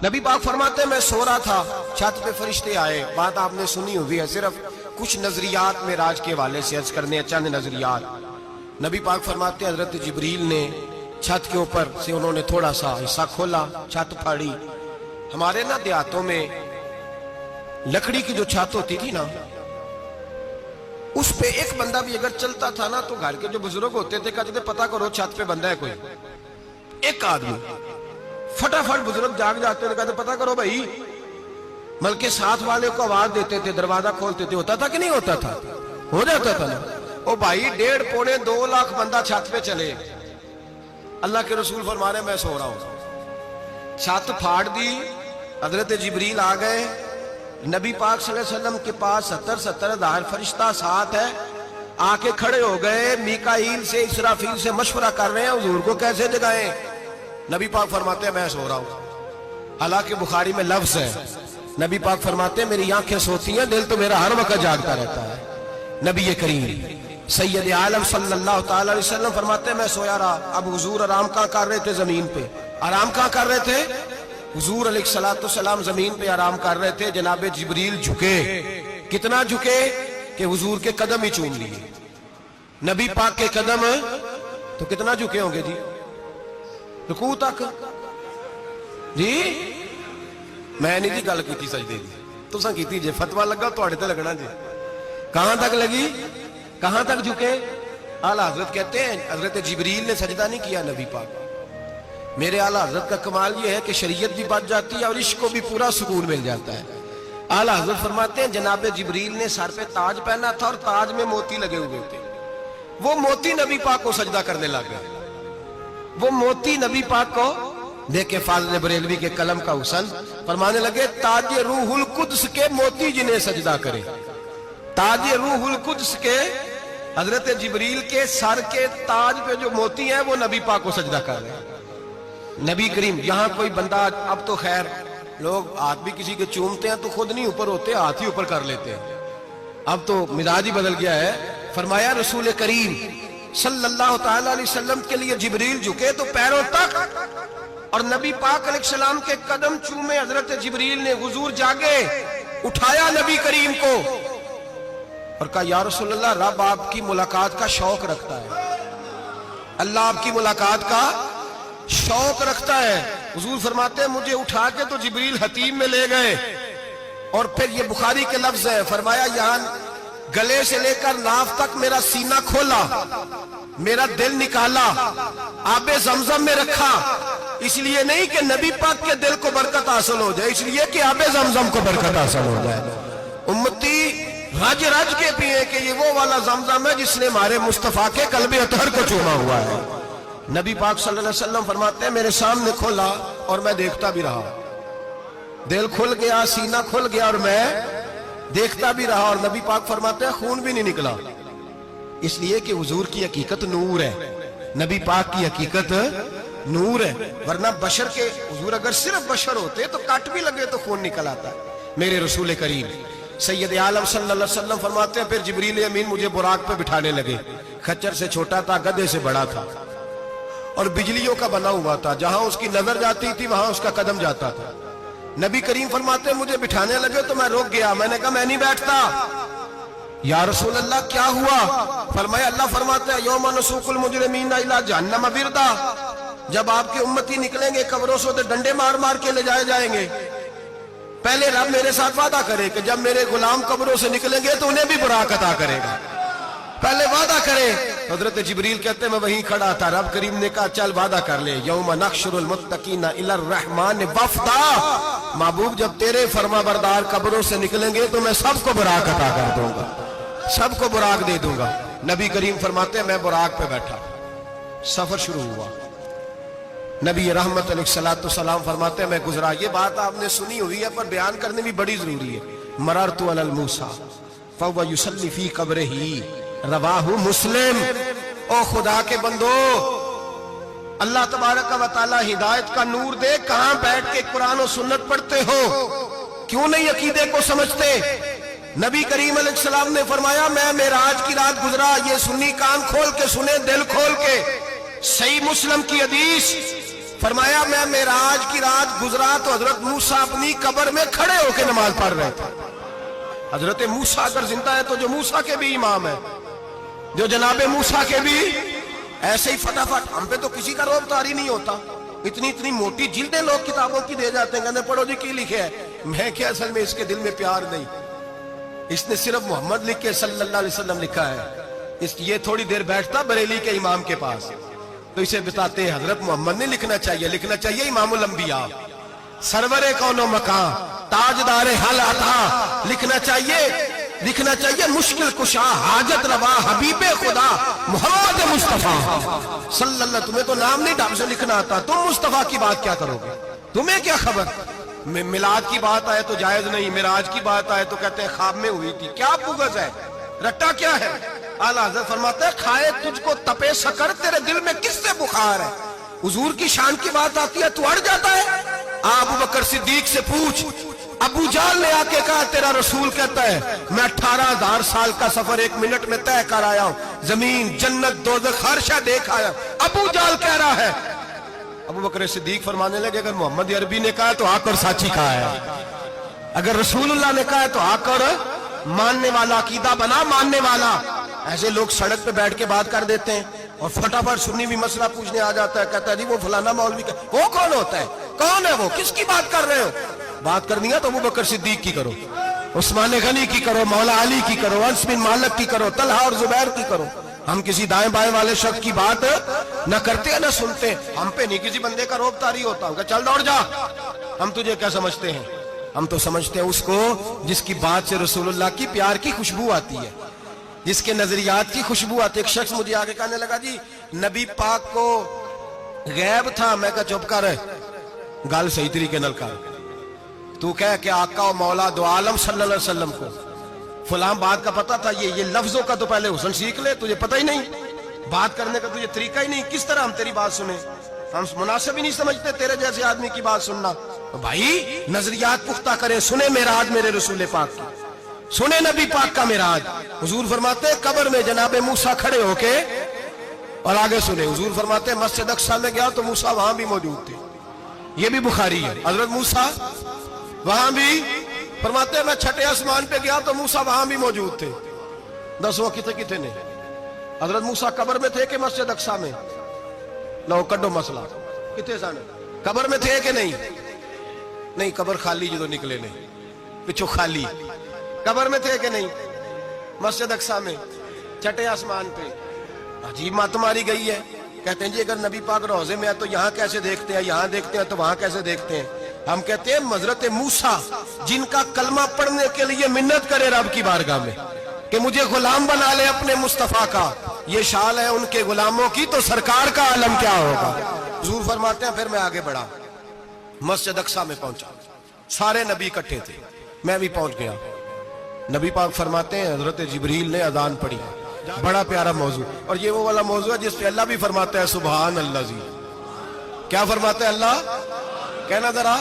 نبی پاک فرماتے ہیں میں سو رہا تھا، چھت پہ فرشتے آئے، بات آپ نے سنی ہوئی ہے، صرف کچھ نظریات معراج کے حوالے سے عرض کرنے ہیں، چند نظریات۔ نبی پاک فرماتے ہیں حضرت جبریل نے چھت کے اوپر سے انہوں نے تھوڑا سا حصہ کھولا، چھت پھاڑی۔ ہمارے نا دیہاتوں میں لکڑی کی جو چھت ہوتی تھی نا، اس پہ ایک بندہ بھی اگر چلتا تھا نا تو گھر کے جو بزرگ ہوتے تھے کہتے تھے پتہ کرو چھت پہ بندہ ہے کوئی، ایک آدمی فٹافٹ بزرگ جاگ جاتے تھے، کہتے پتہ کرو بھائی، بلکہ ساتھ والے کو آواز دیتے تھے، دروازہ کھولتے تھے، ہوتا تھا کہ نہیں ہوتا تھا؟ ہو جاتا تھا نا۔ او بھائی 1.5 پونے 2 لاکھ بندہ چھت پہ چلے، اللہ کے رسول فرما رہے ہیں میں سو رہا ہوں، چھت پھاڑ دی، حضرت جبریل آ گئے، نبی پاک صلی اللہ علیہ وسلم کے پاس 70 ہزار فرشتہ ساتھ ہے، آ کے کھڑے ہو گئے، میکائیل سے اسرافیل سے مشورہ کر رہے ہیں حضور کو کیسے جگائیں۔ نبی پاک فرماتے ہیں میں سو رہا ہوں، حالانکہ بخاری میں لفظ ہے، نبی پاک فرماتے ہیں میری آنکھیں سوتی ہیں، دل تو میرا ہر وقت جاگتا رہتا ہے۔ نبی کریم سید عالم صلی اللہ تعالی علیہ وسلم فرماتے ہیں میں سویا رہا، اب حضور آرام کہاں کر رہے تھے؟ زمین پہ۔ آرام کہاں کر رہے تھے؟ حضور علیہ السلام زمین پہ آرام کر رہے تھے، جناب جبریل جھکے، کتنا جھکے کہ حضور کے قدم ہی چوم لیے، نبی پاک کے قدم، تو کتنا جھکے ہوں گے جی؟ رکوع تک جی؟ میں نہیں جی گل کی سجدے دی، تساں کیتی جے، فتویٰ لگا تواڈے تے لگنا جی۔ کہاں تک لگی؟ کہاں تک جھکے؟ اعلیٰ حضرت کہتے ہیں حضرت جبریل نے سجدہ نہیں کیا نبی پاک۔ میرے اعلیٰ حضرت کا کمال یہ ہے کہ شریعت بھی بچ جاتی ہے اور عشق کو بھی پورا سکون مل جاتا ہے۔ اعلیٰ حضرت فرماتے ہیں جناب جبریل نے سر پہ تاج پہنا تھا اور تاج میں موتی لگے ہوئے تھے، وہ موتی نبی پاک کو سجدہ کرنے لگ گئے، وہ موتی نبی پاک کو دیکھیں، فاضل بریلوی کے قلم کا حسن، فرمانے لگے تاج روح القدس کے موتی جنہیں سجدہ کرے، تاج روح القدس کے حضرت جبریل کے سر کے تاج پہ جو موتی ہیں وہ نبی پاک کو سجدہ کر رہے ہیں۔ نبی کریم یہاں کوئی بندہ، اب تو خیر لوگ ہاتھ بھی کسی کے چومتے ہیں تو خود نہیں اوپر ہوتے، ہاتھ ہی اوپر کر لیتے ہیں، اب تو مزاج ہی بدل گیا ہے۔ فرمایا رسول کریم صلی اللہ تعالی علیہ وسلم کے لیے جبریل جھکے تو پیروں تک، اور نبی پاک علیہ السلام کے قدم چومے حضرت جبریل نے، حضور جاگے، اٹھایا نبی کریم کو اور کہا یا رسول اللہ، رب آپ کی ملاقات کا شوق رکھتا ہے، اللہ آپ کی ملاقات کا شوق رکھتا ہے۔ حضور فرماتے ہیں مجھے اٹھا کے تو جبریل حتیم میں لے گئے، اور پھر یہ بخاری کے لفظ ہے، فرمایا یہاں گلے سے لے کر ناف تک میرا سینہ کھولا، میرا دل نکالا، آب زمزم میں رکھا، اس لیے نہیں کہ نبی پاک کے دل کو برکت حاصل ہو جائے، اس لیے کہ آب زمزم کو برکت حاصل ہو جائے۔ امتی رج رج کے پیئے کہ یہ وہ والا زمزم ہے جس نے ہمارے مصطفیٰ کے قلب اطہر کو چوما ہوا ہے۔ نبی پاک صلی اللہ علیہ وسلم فرماتے ہیں میرے سامنے کھولا اور میں دیکھتا بھی رہا، دل کھل گیا، سینہ کھل گیا اور میں دیکھتا بھی رہا، اور نبی پاک فرماتے ہیں خون بھی نہیں نکلا، اس لیے کہ حضور کی حقیقت نور ہے، نبی پاک کی حقیقت نور ہے، ورنہ بشر کے حضور اگر صرف بشر ہوتے تو کٹ بھی لگے تو خون نکل آتا ہے۔ میرے رسول کریم سید عالم صلی اللہ علیہ وسلم فرماتے ہیں پھر جبریل امین مجھے براق پہ بٹھانے لگے، خچر سے چھوٹا تھا، گدھے سے بڑا تھا، اور بجلیوں کا بنا ہوا تھا، جہاں اس کی نظر جاتی تھی وہاں اس کا قدم جاتا تھا۔ نبی کریم فرماتے ہیں مجھے بٹھانے لگے تو میں رک گیا، میں نے کہا میں نہیں بیٹھتا، یا رسول اللہ کیا ہوا؟ فرمایا اللہ فرماتے ہیں یوم نسوق المجرمین الی جہنم وردا، جب آپ کے امتی نکلیں گے قبروں سے ڈنڈے مار مار کے لے جائے جائیں گے، پہلے رب میرے ساتھ وعدہ کرے کہ جب میرے غلام قبروں سے نکلیں گے تو انہیں بھی براق عطا کرے گا، پہلے وعدہ کرے۔ حضرت جبریل کہتے ہیں میں وہیں کھڑا تھا، رب کریم نے کہا چل وعدہ کر لے، یوم نحشر المتقین الی الرحمن وفدا، محبوب جب تیرے فرما بردار قبروں سے نکلیں گے تو میں سب کو براق عطا کر دوں گا، سب کو براق دے دوں گا۔ نبی کریم فرماتے ہیں میں براق پہ بیٹھا، سفر شروع ہوا، نبی رحمت علیہ السلام فرماتے ہیں میں گزرا، یہ بات آپ نے سنی ہوئی ہے پر بیان کرنے بھی بڑی ضروری ہے، مررت علی الموسیٰ فہو یصلی فی قبرہ رواہ مسلم۔ او خدا کے بندو، اللہ تبارک و تعالی ہدایت کا نور دے، کہاں بیٹھ کے قرآن و سنت پڑھتے ہو، کیوں نہیں عقیدے کو سمجھتے؟ نبی کریم علیہ السلام نے فرمایا میں معراج کی رات گزرا، یہ سنی کان کھول کے سنے، دل کھول کے، صحیح مسلم کی حدیث، فرمایا میں معراج کی رات گزرا تو حضرت موسیٰ اپنی قبر میں کھڑے ہو کے نماز پڑھ رہے تھے. حضرت موسیٰ اگر زندہ ہے تو جو موسیٰ کے بھی امام ہے, جو جناب موسیٰ کے بھی ایسے ہی فٹافٹ. ہم پہ تو کسی کا روب طاری نہیں ہوتا, اتنی موٹی جلدیں لوگ کتابوں کی دے جاتے ہیں, کہتے ہیں پڑھو جی کی لکھے ہے. میں کیا, اصل میں اس کے دل میں پیار نہیں, اس نے صرف محمد لکھ کے صلی اللہ علیہ وسلم لکھا ہے. یہ تھوڑی دیر بیٹھتا بریلی کے امام کے پاس تو اسے بتاتے ہیں حضرت محمد نے لکھنا چاہیے امام الانبیاء, سرور کون و مکان, تاجدار حل عطا, لکھنا چاہیے مشکل کشا, حاجت روا, حبیب خدا محمد مصطفیٰ صلی اللہ. تمہیں تو نام نہیں ڈھنگ سے لکھنا آتا, تم مصطفیٰ کی بات کیا کرو گے, تمہیں کیا خبر. میلاد کی بات آئے تو جائز نہیں, معراج کی بات آئے تو کہتے ہیں خواب میں ہوئی تھی. کیا بغض ہے, رٹا کیا ہے. اعلیٰ حضرت فرماتا ہے کھائے تجھ کو تپے سکر, تیرے دل میں کس سے بخار ہے. حضور کی شان کی بات آتی ہے تو اڑ جاتا ہے. ابو بکر صدیق سے پوچھ, ابو جال نے آ کے کہا تیرا رسول کہتا ہے میں 18,000 سال کا سفر 1 منٹ میں طے کر آیا ہوں, زمین جنت دوزخ ہر شے دیکھ آیا. ابو جال کہہ رہا ہے. ابو بکر صدیق فرمانے لگے اگر محمد عربی نے کہا تو آ کر ساتھی کہا ہے, اگر رسول اللہ نے کہا ہے تو آ کر ماننے والا, عقیدہ بنا ماننے والا. ایسے لوگ سڑک پہ بیٹھ کے بات کر دیتے ہیں اور فٹافٹ سنی بھی مسئلہ پوچھنے آ جاتا ہے, کہتا ہے جی وہ فلانا مولوی کا, وہ کون ہوتا ہے, کون ہے وہ, کس کی بات کر رہے ہو. بات کرنی ہے تو ابو بکر صدیق کی کرو, عثمان غنی کی کرو, مولا علی کی کرو, انس بن مالک کی کرو, طلحہ اور زبیر کی کرو. ہم کسی دائیں بائیں والے شخص کی بات نہ کرتے نہ سنتے. ہم پہ نہیں کسی بندے کا روب طاری ہوتا, ہم کہ چل دوڑ جا, ہم تجھے کیا سمجھتے ہیں. ہم تو سمجھتے ہیں اس کو جس کی بات سے رسول اللہ کی پیار کی خوشبو آتی ہے, جس کے نظریات کی خوشبو آتی. ایک شخص مجھے آگے کہنے لگا جی نبی پاک کو غیب تھا. میں کہا چپ کر, گل صحیح طریقے نال کر. تو کہہ کہ آقا و مولا دو عالم صلی اللہ علیہ وسلم کو فلاں بات کا پتہ تھا, یہ لفظوں کا تو پہلے حسن سیکھ لے, تجھے پتہ ہی نہیں, بات کرنے کا تجھے طریقہ ہی نہیں, کس طرح ہم تیری بات سنیں. ہم مناسب ہی نہیں سمجھتے تیرے جیسے آدمی کی بات سننا. بھائی نظریات پختہ کریں, سنیں معراج میرے رسول پاک کی, سنیں نبی پاک کا معراج. حضور فرماتے ہیں قبر میں جناب موسیٰ کھڑے ہو کے, اور آگے سنیں حضور فرماتے ہیں مسجد اقصیٰ میں گیا تو موسیٰ وہاں بھی موجود تھے. یہ بھی بخاری ہے. حضرت موسیٰ وہاں بھی, فرماتے ہیں میں 6 آسمان پہ گیا تو موسیٰ وہاں بھی موجود تھے. 10 کتنے نے حضرت موسیٰ قبر میں تھے کہ مسجد اقصیٰ میں, لو کڈو مسئلہ, کتنے سانے قبر میں تھے کہ نہیں, قبر خالی جو نکلے نہیں, پچھو خالی. قبر میں تھے کہ نہیں, مسجد اقصیٰ میں 6 آسمان پہ. عجیب بات تمہاری گئی ہے. کہتے ہیں جی اگر نبی پاک روضے میں ہے تو یہاں کیسے دیکھتے ہیں, یہاں دیکھتے ہیں تو وہاں کیسے دیکھتے ہیں. ہم کہتے ہیں حضرت موسیٰ جن کا کلمہ پڑھنے کے لیے منت کرے رب کی بارگاہ میں کہ مجھے غلام بنا لے اپنے مصطفیٰ کا, یہ شان ہے ان کے غلاموں کی, تو سرکار کا عالم کیا ہوگا. حضور فرماتے ہیں پھر میں آگے بڑھا, مسجد اقصیٰ میں پہنچا, سارے نبی اکٹھے تھے, میں بھی پہنچ گیا. نبی پاک فرماتے ہیں حضرت جبریل نے اذان پڑھی. بڑا پیارا موضوع, اور یہ وہ والا موضوع ہے جس پہ اللہ بھی فرماتا ہے سبحان اللہ جی. کیا فرماتا ہے اللہ, کہنا ذرا.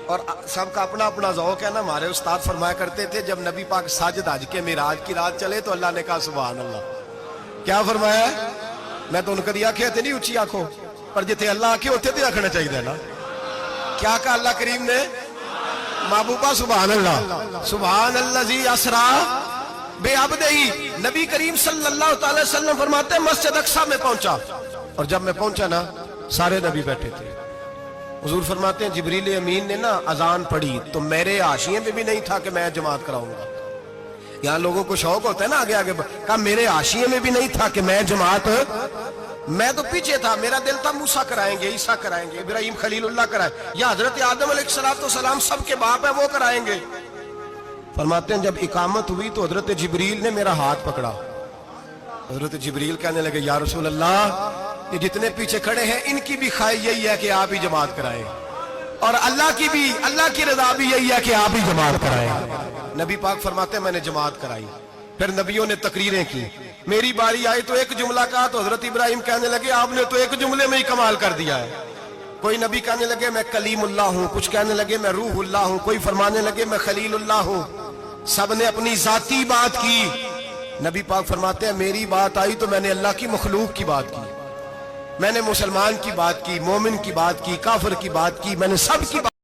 اور سب کا اپنا اپنا ذوق ہے نا. ہمارے استاد فرمایا کرتے تھے جب نبی پاک ساجد حج کے معراج کی رات چلے تو اللہ نے کہا سبحان اللہ. کیا فرمایا ہے, میں تو ان کو آنکھیں تھے نہیں اونچی آنکھوں پر, جتنے اللہ آنکھیں ہوتے تھے آنکھنا چاہیے نا. کیا کہا اللہ کریم نے, محبوبہ سبحان اللہ. سبحان اللہ زی اسرا بے عبدہی. نبی کریم صلی اللہ تعالی وسلم فرماتے ہیں مسجد اقصیٰ میں پہنچا, اور جب میں پہنچا نا سارے نبی بیٹھے تھے. حضور فرماتے ہیں جبریل امین نے نا اذان پڑھی تو میرے حاشیے میں بھی نہیں تھا کہ میں جماعت کراؤں گا. یہاں لوگوں کو شوق ہوتا ہے نا آگے آگے, کہا میرے حاشیے میں بھی نہیں تھا کہ میں جماعت, میں تو پیچھے تھا. میرا دل تھا موسیٰ کرائیں گے, عیسیٰ کرائیں گے, ابراہیم خلیل اللہ کرائیں, یا حضرت آدم علیہ السلام سب کے باپ ہے وہ کرائیں گے. فرماتے ہیں جب اقامت ہوئی تو حضرت جبریل نے میرا ہاتھ پکڑا. حضرت جبریل کہنے لگے یا رسول اللہ, یہ جتنے پیچھے کھڑے ہیں ان کی بھی خواہش یہی ہے کہ آپ ہی جماعت کرائیں, اور اللہ کی رضا بھی یہی ہے کہ آپ ہی جماعت کرائیں. نبی پاک فرماتے ہیں میں نے جماعت کرائی. پھر نبیوں نے تقریریں کی, میری باری آئی تو ایک جملہ کہا تو حضرت ابراہیم کہنے لگے آپ نے تو ایک جملے میں ہی کمال کر دیا ہے. کوئی نبی کہنے لگے میں کلیم اللہ ہوں, کچھ کہنے لگے میں روح اللہ ہوں, کوئی فرمانے لگے میں خلیل اللہ ہوں. سب نے اپنی ذاتی بات کی. نبی پاک فرماتے ہیں میری بات آئی تو میں نے اللہ کی مخلوق کی بات کی. میں نے مسلمان کی بات کی، مومن کی بات کی، کافر کی بات کی، میں نے سب کی بات